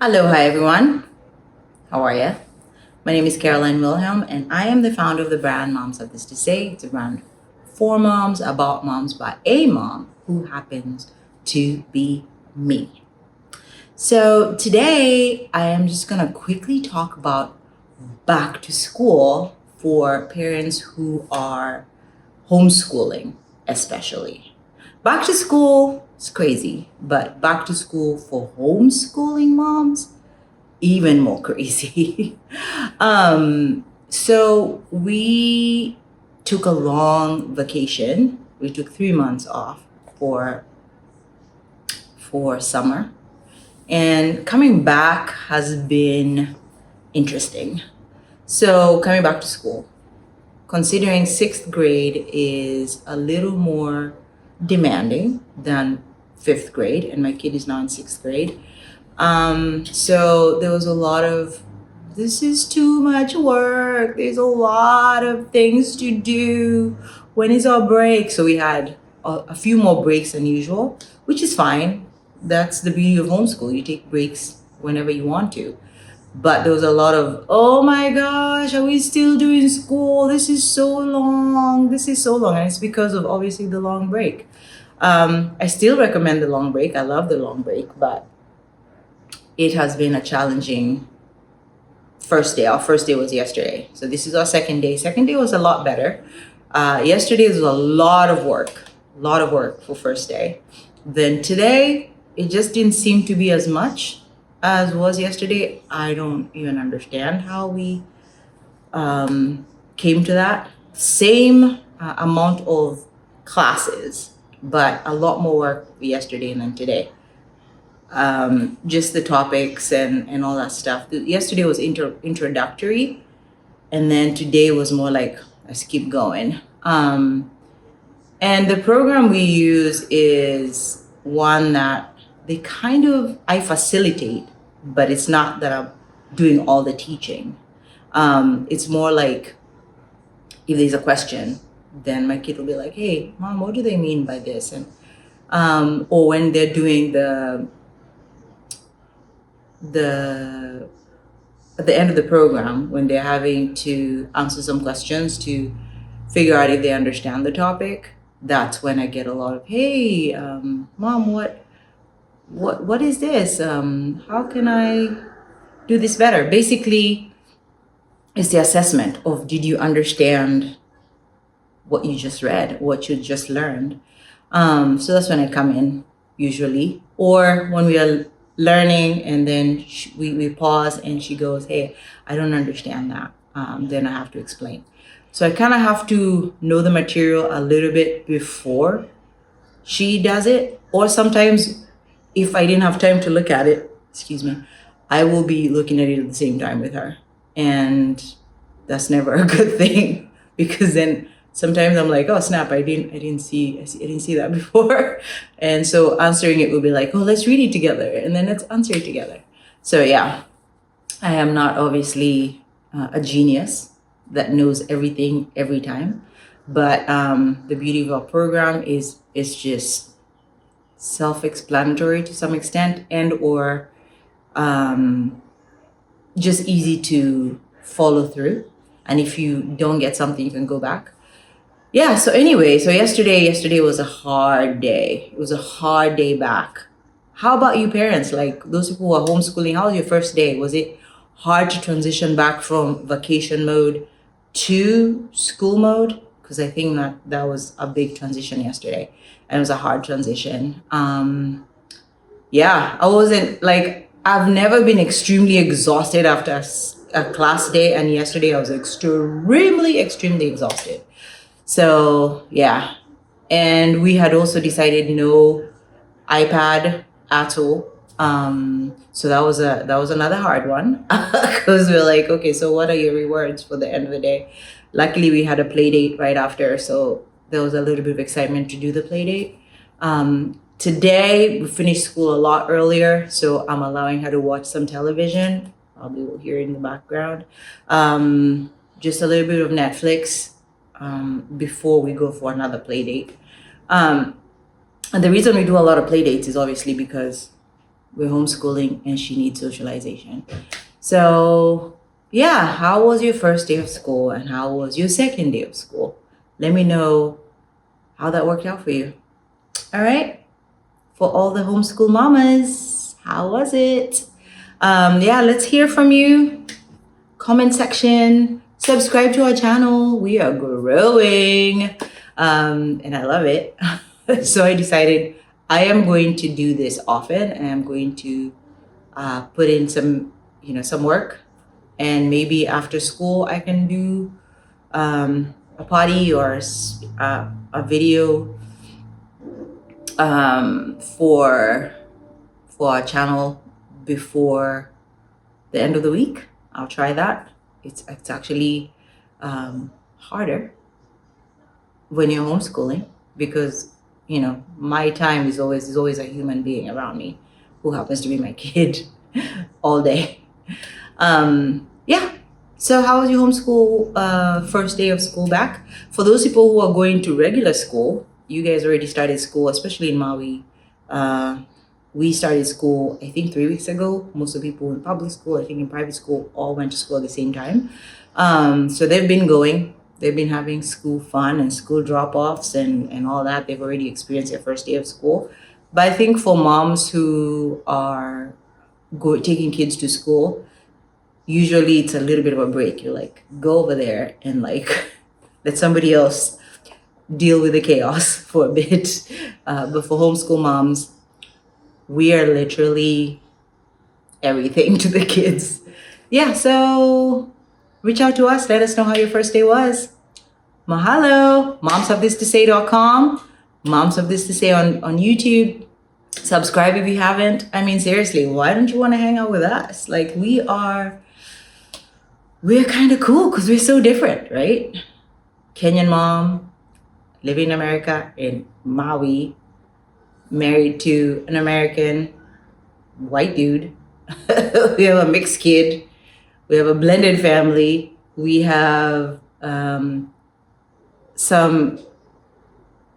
Hello, hi everyone. How are you? My name is Caroline Wilhelm, and I am the founder of the brand Moms Have This to Say. It's a brand for moms, about moms, by a mom who happens to be me. So today, I am just going to quickly talk about back to school for parents who are homeschooling, especially. Back to school is crazy, but back to school for homeschooling moms, even more crazy. So we took a long vacation. We took 3 months off for summer, and coming back has been interesting. So coming back to school, considering sixth grade is a little more demanding than fifth grade, and my kid is now in sixth grade. So there was a lot of, this is too much work. There's a lot of things to do. When is our break? So we had a few more breaks than usual, which is fine. That's the beauty of homeschool. You take breaks whenever you want to. But there was a lot of, oh my gosh, are we still doing school? This is so long. This is so long. And it's because of obviously the long break. I still recommend the long break. I love the long break, but it has been a challenging first day. Our first day was yesterday. So this is our second day. Second day was a lot better. Yesterday was a lot of work for first day. Then today, it just didn't seem to be as much as was yesterday. I don't even understand how we came to that. Same amount of classes, but a lot more work yesterday than today. Just the topics and all that stuff. Yesterday was introductory, and then today was more like, let's keep going. And the program we use is one that I facilitate, but it's not that I'm doing all the teaching. It's more like, if there's a question, then my kid will be like, hey, mom, what do they mean by this? And or when they're doing the at the end of the program, when they're having to answer some questions to figure out if they understand the topic, that's when I get a lot of, hey, mom, what is this? How can I do this better? Basically, it's the assessment of, did you understand what you just read, what you just learned? So that's when I come in usually, or when we are learning and then we pause and she goes, hey, I don't understand that. Then I have to explain. So I kind of have to know the material a little bit before she does it. Or sometimes if I didn't have time to look at it, I will be looking at it at the same time with her. And that's never a good thing, because then sometimes I'm like, oh snap, I didn't see that before. And so answering it will be like, oh, let's read it together, and then let's answer it together. So yeah, I am not obviously a genius that knows everything every time, but the beauty of our program is just self-explanatory to some extent, and or just easy to follow through. And if you don't get something, you can go back. Yeah, so anyway, so yesterday was a hard day. It was a hard day back. How about you parents? Like those people who are homeschooling, how was your first day? Was it hard to transition back from vacation mode to school mode? Because I think that was a big transition yesterday, and it was a hard transition. Yeah, I wasn't like, I've never been extremely exhausted after a class day, and yesterday I was extremely exhausted. So yeah, and we had also decided no iPad at all. So that was another hard one, because we're like, okay, so what are your rewards for the end of the day? Luckily, we had a play date right after, so there was a little bit of excitement to do the play date. Today we finished school a lot earlier, so I'm allowing her to watch some television. Probably will hear it in the background. Just a little bit of Netflix before we go for another play date. And the reason we do a lot of play dates is obviously because we're homeschooling and she needs socialization. So, yeah, how was your first day of school and how was your second day of school? Let me know how that worked out for you. All right. For all the homeschool mamas, how was it? Yeah, let's hear from you. Comment section, subscribe to our channel. We are growing. And I love it. So I decided I am going to do this often and I'm going to put in some work, and maybe after school I can do a potty or a video for our channel before the end of the week. I'll try that. It's actually harder when you're homeschooling because my time is always a human being around me who happens to be my kid all day. Yeah. So how was your homeschool first day of school back? For those people who are going to regular school, you guys already started school, especially in Maui. We started school, I think, 3 weeks ago. Most of the people in public school, I think in private school, all went to school at the same time. So they've been going. They've been having school fun and school drop-offs and all that. They've already experienced their first day of school. But I think for moms who are taking kids to school, usually it's a little bit of a break. You're like, go over there and like let somebody else deal with the chaos for a bit. But for homeschool moms, we are literally everything to the kids. Yeah, so reach out to us. Let us know how your first day was. Mahalo. Momsofthistosay.com. Moms of This to Say on YouTube. Subscribe if you haven't. I mean, seriously, why don't you want to hang out with us? Like, we're kind of cool because we're so different, right? Kenyan mom, living in America in Maui, married to an American white dude. We have a mixed kid. We have a blended family. We have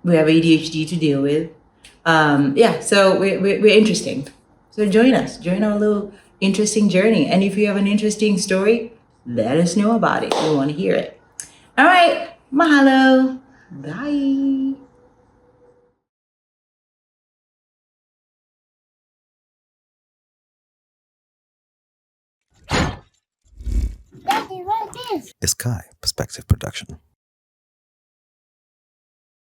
we have ADHD to deal with. Yeah, so we're interesting. So join us. Join our little interesting journey. And if you have an interesting story, let us know about it. We want to hear it. All right. Mahalo. Bye. Is Kai Perspective Production.